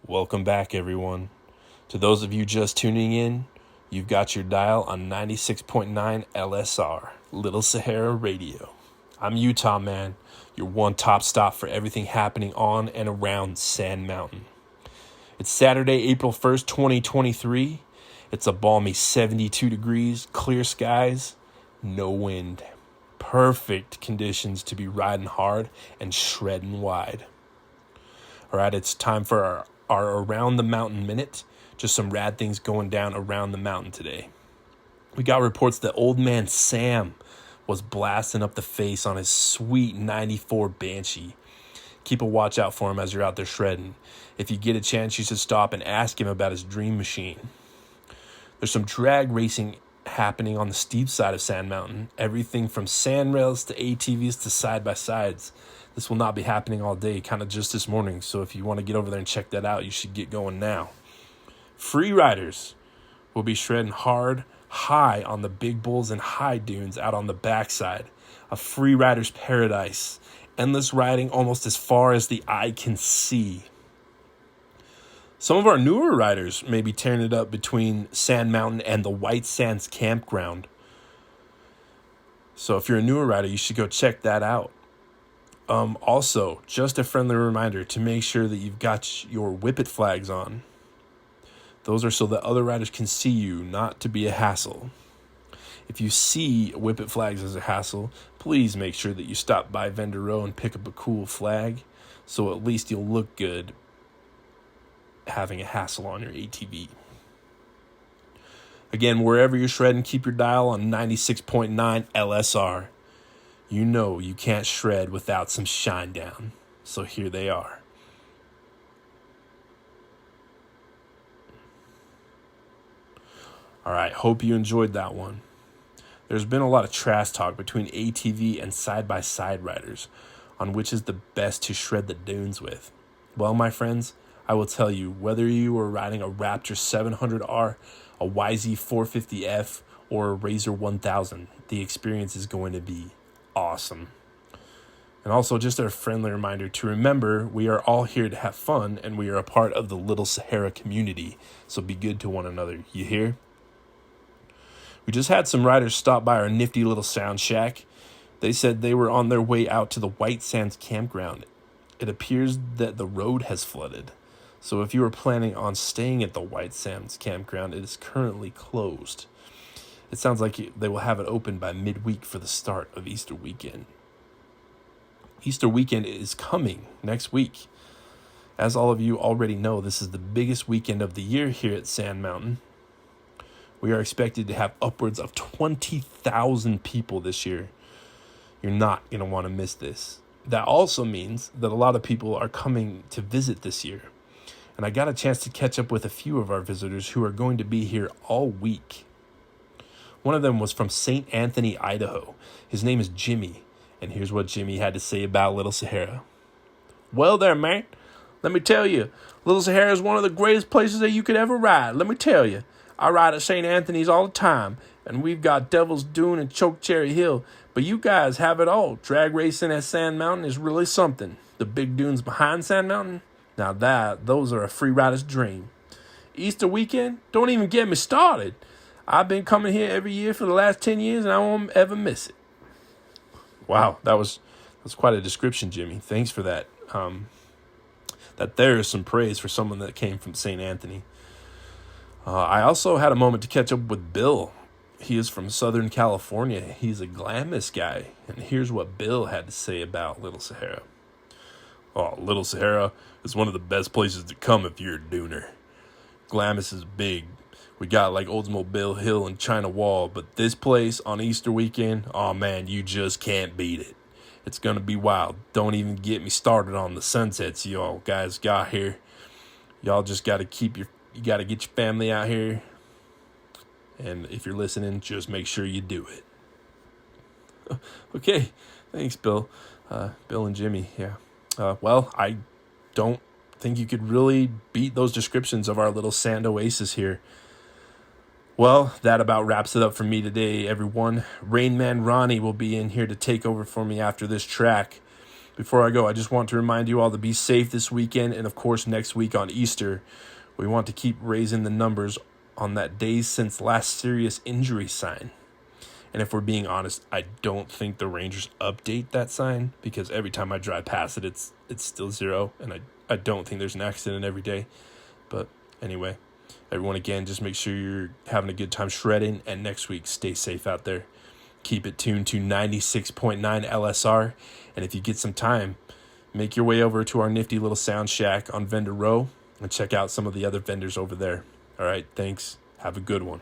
Welcome back, everyone. To those of you just tuning in, you've got your dial on 96.9 LSR, Little Sahara Radio. I'm Utah Man, your one top stop for everything happening on and around Sand Mountain. It's Saturday, April 1st, 2023. It's a balmy 72 degrees, clear skies, no wind. Perfect conditions to be riding hard and shredding wide. All right, it's time for our Around the Mountain Minute. Just some rad things going down around the mountain today. We got reports that old man Sam was blasting up the face on his sweet 94 Banshee. Keep a watch out for him as you're out there shredding. If you get a chance, you should stop and ask him about his dream machine. There's some drag racing happening on the steep side of Sand Mountain. Everything from sand rails to ATVs to side-by-sides. This will not be happening all day, kind of just this morning. So if you want to get over there and check that out, you should get going now. Free riders will be shredding hard, high on the big bulls and high dunes out on the backside. A free rider's paradise. Endless riding almost as far as the eye can see. Some of our newer riders may be tearing it up between Sand Mountain and the White Sands Campground. So if you're a newer rider, you should go check that out. Also, just a friendly reminder to make sure that you've got your whippet flags on. Those are so that other riders can see you, not to be a hassle. If you see whippet flags as a hassle, please make sure that you stop by Vendor Row and pick up a cool flag, so at least you'll look good having a hassle on your ATV. Again, wherever you're shredding, keep your dial on 96.9 LSR. You know you can't shred without some shine down. So here they are. All right, hope you enjoyed that one. There's been a lot of trash talk between ATV and side-by-side riders on which is the best to shred the dunes with. Well, my friends, I will tell you, whether you are riding a Raptor 700R, a YZ450F, or a Razor 1000, the experience is going to be awesome. And also just a friendly reminder to remember we are all here to have fun and we are a part of the Little Sahara community. So be good to one another. You hear? We just had some riders stop by our nifty little sound shack. They said they were on their way out to the White Sands Campground. It appears that the road has flooded. So if you are planning on staying at the White Sands Campground, it is currently closed. It sounds like they will have it open by midweek for the start of Easter weekend. Easter weekend is coming next week. As all of you already know, this is the biggest weekend of the year here at Sand Mountain. We are expected to have upwards of 20,000 people this year. You're not going to want to miss this. That also means that a lot of people are coming to visit this year. And I got a chance to catch up with a few of our visitors who are going to be here all week. One of them was from St. Anthony, Idaho. His name is Jimmy, and here's what Jimmy had to say about Little Sahara. Well there, man, let me tell you, Little Sahara is one of the greatest places that you could ever ride. Let me tell you, I ride at St. Anthony's all the time, and we've got Devil's Dune and Chokecherry Hill, but you guys have it all. Drag racing at Sand Mountain is really something. The big dunes behind Sand Mountain, now those are a free rider's dream. Easter weekend, don't even get me started. I've been coming here every year for the last 10 years, and I won't ever miss it. Wow, that's quite a description, Jimmy. Thanks for that. That there is some praise for someone that came from St. Anthony. I also had a moment to catch up with Bill. He is from Southern California. He's a Glamis guy, and here's what Bill had to say about Little Sahara. Oh, Little Sahara is one of the best places to come if you're a dooner. Glamis is big. We got like Oldsmobile Hill and China Wall, but this place on Easter weekend, oh man, you just can't beat it. It's going to be wild. Don't even get me started on the sunsets y'all guys got here. Y'all just got to you got to get your family out here. And if you're listening, just make sure you do it. Okay, thanks, Bill. Bill and Jimmy, yeah. Well, I don't think you could really beat those descriptions of our little sand oasis here. Well, that about wraps it up for me today, everyone. Rain Man Ronnie will be in here to take over for me after this track. Before I go, I just want to remind you all to be safe this weekend, and of course next week on Easter. We want to keep raising the numbers on that days since last serious injury sign. And if we're being honest, I don't think the Rangers update that sign, because every time I drive past it, it's still 0, and I don't think there's an accident every day. But anyway, everyone, again, just make sure you're having a good time shredding, and next week, stay safe out there. Keep it tuned to 96.9 LSR, and if you get some time, make your way over to our nifty little sound shack on Vendor Row and check out some of the other vendors over there. All right, thanks. Have a good one.